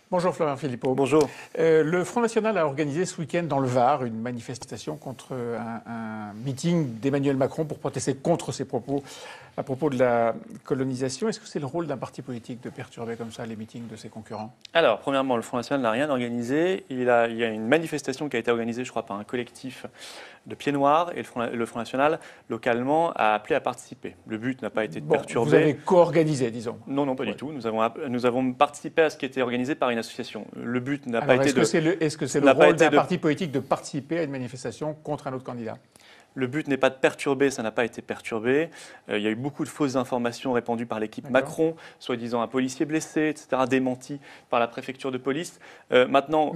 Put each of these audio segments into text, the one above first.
Bonjour Florian Philippot. Bonjour. Le Front National a organisé ce week-end dans le Var une manifestation contre un meeting d'Emmanuel Macron pour protester contre ses propos à propos de la colonisation. Est-ce que c'est le rôle d'un parti politique de perturber comme ça les meetings de ses concurrents? Alors, premièrement, le Front National n'a rien organisé. Il y a une manifestation qui a été organisée, je crois, par un collectif de Pieds Noirs et le Front National, localement, a appelé à participer. Le but n'a pas été de perturber. Vous avez co-organisé, disons. Non, pas du tout. Nous avons participé à ce qui était organisé par une association. Le but n'a pas été de... Est-ce que c'est le rôle d'un parti politique de participer à une manifestation contre un autre candidat? Le but n'est pas de perturber, ça n'a pas été perturbé. Il y a eu beaucoup de fausses informations répandues par l'équipe Macron, soi-disant un policier blessé, etc., démenti par la préfecture de police. Mais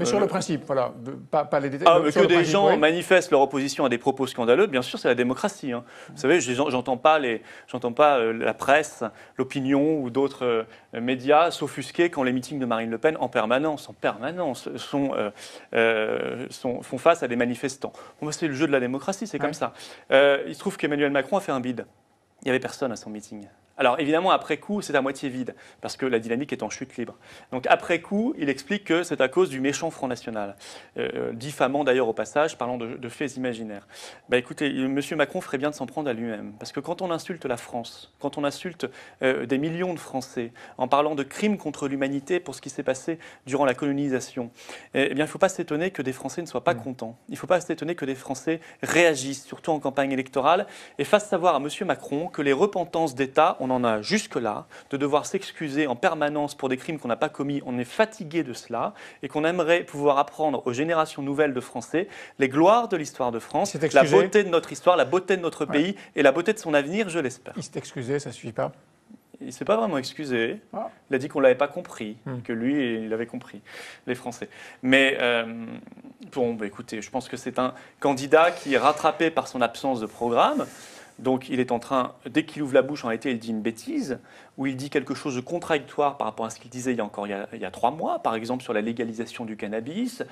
sur le principe, voilà, pas les détails. Que des gens manifestent leur opposition à des propos scandaleux, bien sûr, c'est la démocratie. Hein. Vous savez, j'entends pas la presse, l'opinion ou d'autres médias s'offusquer quand les meetings de Marine Le Pen en permanence font face à des manifestants. Bon, c'est le jeu de la démocratie, c'est comme ça. Il se trouve qu'Emmanuel Macron a fait un bid. Il n'y avait personne à son meeting. Alors évidemment, après coup, c'est à moitié vide, parce que la dynamique est en chute libre. Donc après coup, il explique que c'est à cause du méchant Front National, diffamant d'ailleurs au passage, parlant de faits imaginaires. Écoutez, M. Macron ferait bien de s'en prendre à lui-même, parce que quand on insulte la France, quand on insulte des millions de Français, en parlant de crimes contre l'humanité pour ce qui s'est passé durant la colonisation, eh bien il ne faut pas s'étonner que des Français ne soient pas contents. Il ne faut pas s'étonner que des Français réagissent, surtout en campagne électorale, et fassent savoir à M. Macron que les repentances d'État, on en a jusque-là, de devoir s'excuser en permanence pour des crimes qu'on n'a pas commis. On est fatigué de cela et qu'on aimerait pouvoir apprendre aux générations nouvelles de Français les gloires de l'histoire de France, la beauté de notre histoire, la beauté de notre pays et la beauté de son avenir, je l'espère. Il s'est excusé, ça ne suffit pas? Il ne s'est pas vraiment excusé. Il a dit qu'on ne l'avait pas compris, que lui, il avait compris, les Français. Mais écoutez, je pense que c'est un candidat qui est rattrapé par son absence de programme. Donc il est en train, dès qu'il ouvre la bouche, en réalité, il dit une bêtise, ou il dit quelque chose de contradictoire par rapport à ce qu'il disait il y a 3 mois, par exemple sur la légalisation du cannabis.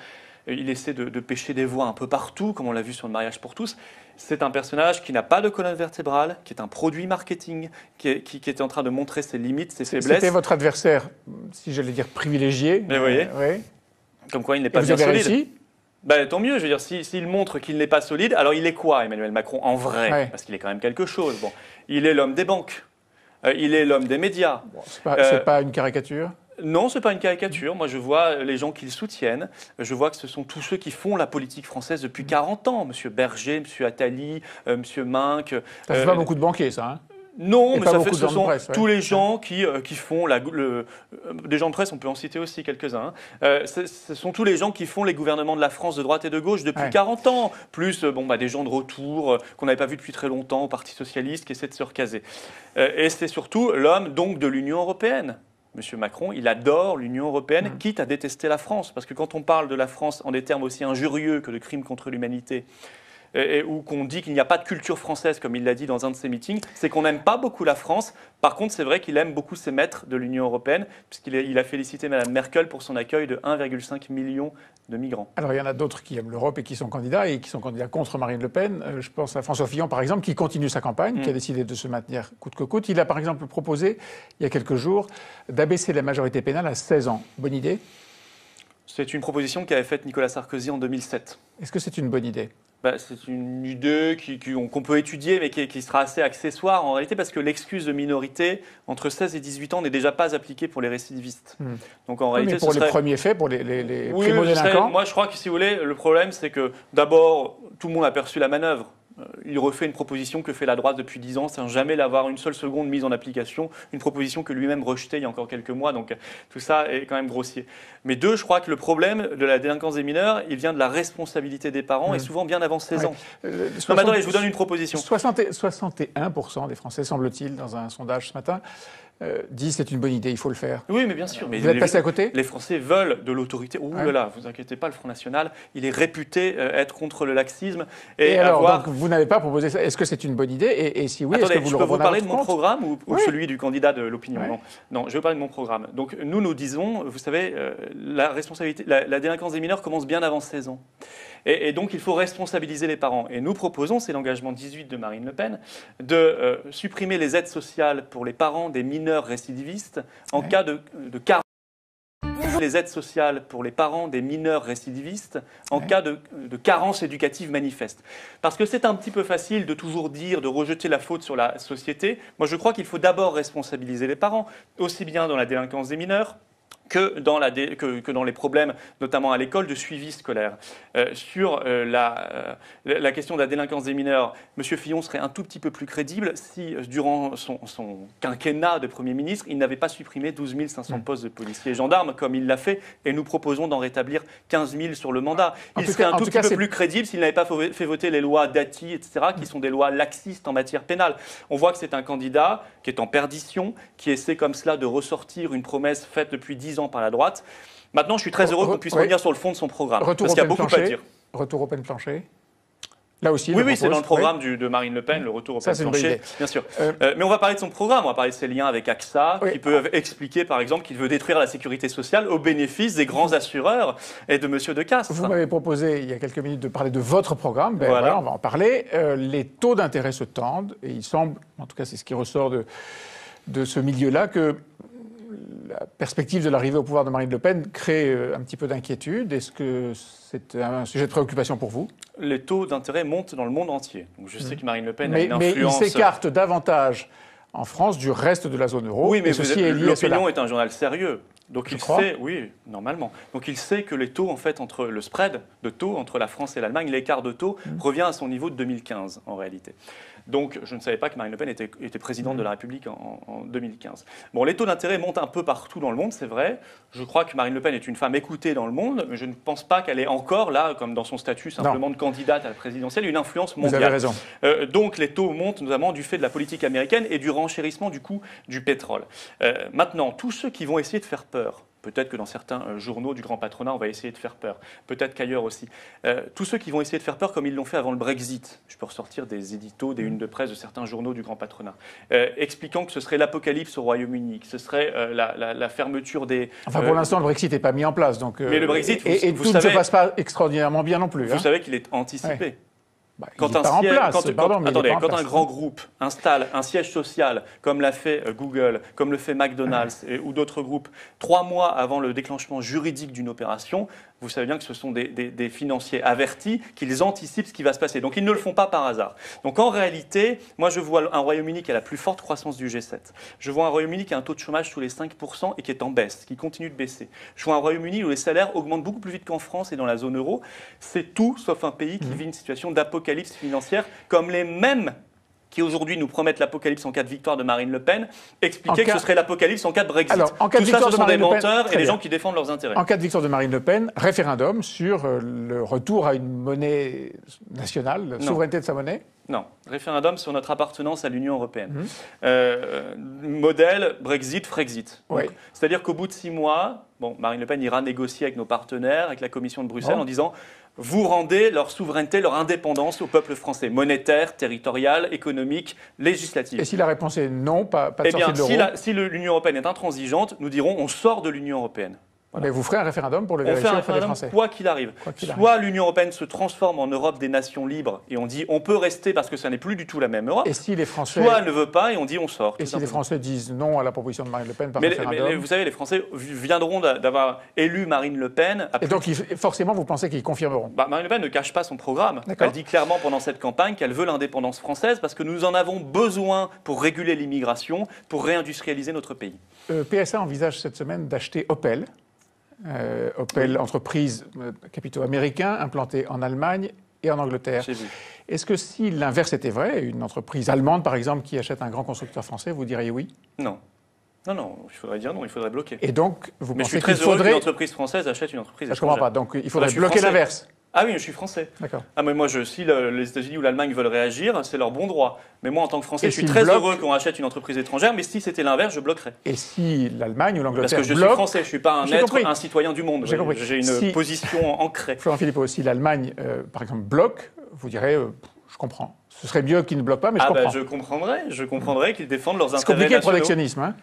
Il essaie de pêcher des voix un peu partout, comme on l'a vu sur le mariage pour tous. C'est un personnage qui n'a pas de colonne vertébrale, qui est un produit marketing, qui est en train de montrer ses limites, ses faiblesses. C'était votre adversaire, si j'allais dire privilégié. Mais vous voyez, comme quoi il n'est pas bien solide. Réussi? Tant mieux, je veux dire, s'il montre qu'il n'est pas solide, alors il est quoi, Emmanuel Macron, en vrai? Parce qu'il est quand même quelque chose. Bon, il est l'homme des banques, il est l'homme des médias. C'est pas une caricature? Non, ce n'est pas une caricature. Moi, je vois les gens qui le soutiennent. Je vois que ce sont tous ceux qui font la politique française depuis 40 ans. Monsieur Berger, monsieur Attali, monsieur Minc. Ça ne fait pas beaucoup de banquiers, ça, hein? Non, mais ce sont tous les gens qui font des gens de presse, on peut en citer aussi quelques-uns. Ce sont tous les gens qui font les gouvernements de la France de droite et de gauche depuis 40 ans. Plus des gens de retour qu'on n'avait pas vus depuis très longtemps au Parti socialiste qui essaient de se recaser. Et c'est surtout l'homme donc de l'Union européenne. Monsieur Macron, il adore l'Union européenne, quitte à détester la France. Parce que quand on parle de la France en des termes aussi injurieux que de crimes contre l'humanité, ou qu'on dit qu'il n'y a pas de culture française, comme il l'a dit dans un de ses meetings, c'est qu'on n'aime pas beaucoup la France. Par contre, c'est vrai qu'il aime beaucoup ses maîtres de l'Union européenne, puisqu'il a félicité Mme Merkel pour son accueil de 1,5 million de migrants. Alors, il y en a d'autres qui aiment l'Europe et qui sont candidats contre Marine Le Pen. Je pense à François Fillon, par exemple, qui continue sa campagne, qui a décidé de se maintenir coûte que coûte. Il a, par exemple, proposé, il y a quelques jours, d'abaisser la majorité pénale à 16 ans. Bonne idée? C'est une proposition qu'avait faite Nicolas Sarkozy en 2007. Est-ce que c'est une bonne idée? C'est une idée qu'on peut étudier, mais qui sera assez accessoire en réalité, parce que l'excuse de minorité entre 16 et 18 ans n'est déjà pas appliquée pour les récidivistes. Donc en réalité, mais pour les premiers faits, pour les primo-délinquants. Moi, je crois que si vous voulez, le problème, c'est que d'abord, tout le monde a perçu la manœuvre. Il refait une proposition que fait la droite depuis 10 ans sans jamais l'avoir une seule seconde mise en application, une proposition que lui-même rejetait il y a encore quelques mois, donc tout ça est quand même grossier. Mais deux, je crois que le problème de la délinquance des mineurs, il vient de la responsabilité des parents et souvent bien avant 16 ans. Non, mais attendez, je vous donne une proposition. 61% des Français, semble-t-il, dans un sondage ce matin, disent c'est une bonne idée, il faut le faire. Oui, mais bien sûr. Mais vous êtes passé à côté? Les Français veulent de l'autorité. Ouh là là, vous inquiétez pas, le Front National, il est réputé être contre le laxisme. Et alors, donc, vous n'avez pas proposé ça. Est-ce que c'est une bonne idée? Et si oui, est-ce que vous je peux vous parler de mon programme ou celui du candidat de l'opinion? Non, je vais parler de mon programme. Donc nous disons, vous savez, la délinquance des mineurs commence bien avant 16 ans. Et donc, il faut responsabiliser les parents. Et nous proposons, c'est l'engagement 18 de Marine Le Pen, de supprimer les aides sociales pour les parents des mineurs récidivistes en cas de Les aides sociales pour les parents des mineurs récidivistes en cas de carence éducative manifeste. Parce que c'est un petit peu facile de toujours dire, de rejeter la faute sur la société. Moi, je crois qu'il faut d'abord responsabiliser les parents, aussi bien dans la délinquance des mineurs que dans les problèmes, notamment à l'école, de suivi scolaire. Sur la question de la délinquance des mineurs, M. Fillon serait un tout petit peu plus crédible si, durant son quinquennat de Premier ministre, il n'avait pas supprimé 12 500 postes de policiers et gendarmes, comme il l'a fait, et nous proposons d'en rétablir 15 000 sur le mandat. Il serait un tout petit peu plus crédible s'il n'avait pas fait voter les lois Dati, etc., qui sont des lois laxistes en matière pénale. On voit que c'est un candidat qui est en perdition, qui essaie comme cela de ressortir une promesse faite depuis 10 ans par la droite. Maintenant, je suis très heureux qu'on puisse revenir sur le fond de son programme, parce qu'il y a beaucoup à dire. Retour au peine plancher. Là aussi, oui, c'est dans le programme de Marine Le Pen, le retour au peine plancher, bien sûr. Mais on va parler de son programme, on va parler de ses liens avec AXA, qui peuvent expliquer, par exemple, qu'il veut détruire la sécurité sociale au bénéfice des grands assureurs et de M. Decastre. Vous m'avez proposé, il y a quelques minutes, de parler de votre programme. Voilà, on va en parler. Les taux d'intérêt se tendent, et il semble, en tout cas c'est ce qui ressort de ce milieu-là, que la perspective de l'arrivée au pouvoir de Marine Le Pen crée un petit peu d'inquiétude. Est-ce que c'est un sujet de préoccupation pour vous? Les taux d'intérêt montent dans le monde entier. Donc je sais que Marine Le Pen a une influence... Mais il s'écarte davantage en France du reste de la zone euro. Oui, mais l'opinion est un journal sérieux. Donc il sait, oui, normalement. Donc il sait que les taux, en fait, entre le spread de taux entre la France et l'Allemagne, l'écart de taux revient à son niveau de 2015 en réalité. Donc je ne savais pas que Marine Le Pen était présidente de la République en 2015. Bon, les taux d'intérêt montent un peu partout dans le monde, c'est vrai. Je crois que Marine Le Pen est une femme écoutée dans le monde, mais je ne pense pas qu'elle ait encore, là, comme dans son statut simplement de candidate à la présidentielle, une influence mondiale. Vous avez raison. Donc les taux montent notamment du fait de la politique américaine et du renchérissement du coût du pétrole. Maintenant, tous ceux qui vont essayer de faire peur, peut-être que dans certains journaux du grand patronat, on va essayer de faire peur. Peut-être qu'ailleurs aussi. Tous ceux qui vont essayer de faire peur comme ils l'ont fait avant le Brexit, je peux ressortir des éditos, des unes de presse de certains journaux du grand patronat, expliquant que ce serait l'apocalypse au Royaume-Uni, que ce serait la fermeture des... Enfin, pour l'instant, le Brexit n'est pas mis en place. Donc, mais le Brexit, vous tout savez, ne se passe pas extraordinairement bien non plus. Vous savez qu'il est anticipé. Ouais. Quand un grand groupe installe un siège social, comme l'a fait Google, comme le fait McDonald's ou d'autres groupes, 3 mois avant le déclenchement juridique d'une opération, vous savez bien que ce sont des financiers avertis, qu'ils anticipent ce qui va se passer. Donc ils ne le font pas par hasard. Donc en réalité, moi je vois un Royaume-Uni qui a la plus forte croissance du G7. Je vois un Royaume-Uni qui a un taux de chômage sous les 5% et qui est en baisse, qui continue de baisser. Je vois un Royaume-Uni où les salaires augmentent beaucoup plus vite qu'en France et dans la zone euro. C'est tout sauf un pays qui vit une situation d'apocalypse financière comme les mêmes qui aujourd'hui nous promettent l'apocalypse en cas de victoire de Marine Le Pen, expliquaient que ce serait l'apocalypse en cas de Brexit. Alors, en cas Tout de ça, ce sont des Marine menteurs et des gens qui défendent leurs intérêts. En cas de victoire de Marine Le Pen, référendum sur le retour à une monnaie nationale, la souveraineté de sa monnaie? Non, référendum sur notre appartenance à l'Union européenne. Modèle Brexit, Frexit. Oui. C'est-à-dire qu'au bout de 6 mois, Marine Le Pen ira négocier avec nos partenaires, avec la Commission de Bruxelles, en disant vous rendez leur souveraineté, leur indépendance au peuple français, monétaire, territorial, économique, législative. Et si la réponse est non, pas de sortie de l'euro? Si l'Union européenne est intransigeante, nous dirons on sort de l'Union européenne. Voilà. Mais vous ferez un référendum pour le vérifier auprès des Français. Quoi qu'il arrive. Soit l'Union européenne se transforme en Europe des nations libres et on dit on peut rester parce que ça n'est plus du tout la même Europe. Et si les Français... Soit elle ne veut pas et on dit on sort. Et si les Français disent non à la proposition de Marine Le Pen par référendum? Mais vous savez, les Français viendront d'avoir élu Marine Le Pen. Et donc forcément vous pensez qu'ils confirmeront? Marine Le Pen ne cache pas son programme. Elle dit clairement pendant cette campagne qu'elle veut l'indépendance française parce que nous en avons besoin pour réguler l'immigration, pour réindustrialiser notre pays. PSA envisage cette semaine d'acheter Opel. Opel, entreprise capitaux américains, implantée en Allemagne et en Angleterre. Est-ce que si l'inverse était vrai, une entreprise allemande par exemple qui achète un grand constructeur français, vous diriez oui? Non. Non, il faudrait dire non, il faudrait bloquer. Et donc, vous Mais pensez qu'il faudrait... qu'une entreprise française achète une entreprise étrangère. Je ne comprends pas, donc il faudrait bloquer l'inverse. Ah oui, je suis français. D'accord. Ah mais moi, si les États-Unis ou l'Allemagne veulent réagir, c'est leur bon droit. Mais moi, en tant que Français, je suis très heureux qu'on achète une entreprise étrangère, mais si c'était l'inverse, je bloquerais. Et si l'Allemagne ou l'Angleterre Parce que je suis français, je ne suis pas un citoyen du monde. J'ai une position ancrée. Florent Philippot, si l'Allemagne, par exemple, bloque, vous direz, je comprends. Ce serait mieux qu'ils ne bloquent pas, mais je comprends. Je comprendrais qu'ils défendent leurs intérêts nationaux. C'est compliqué le nationaux. protectionnisme, hein?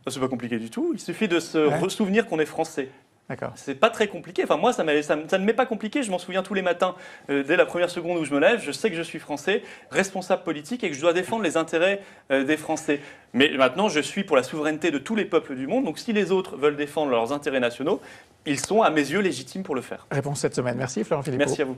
C'est pas compliqué du tout. Il suffit de se souvenir qu'on est français. D'accord. C'est pas très compliqué. Enfin, moi, ça ne m'est pas compliqué. Je m'en souviens tous les matins. Dès la première seconde où je me lève, je sais que je suis français, responsable politique et que je dois défendre les intérêts des Français. Mais maintenant, je suis pour la souveraineté de tous les peuples du monde. Donc, si les autres veulent défendre leurs intérêts nationaux, ils sont, à mes yeux, légitimes pour le faire. Réponse cette semaine. Merci, Florent Philippot. Merci à vous.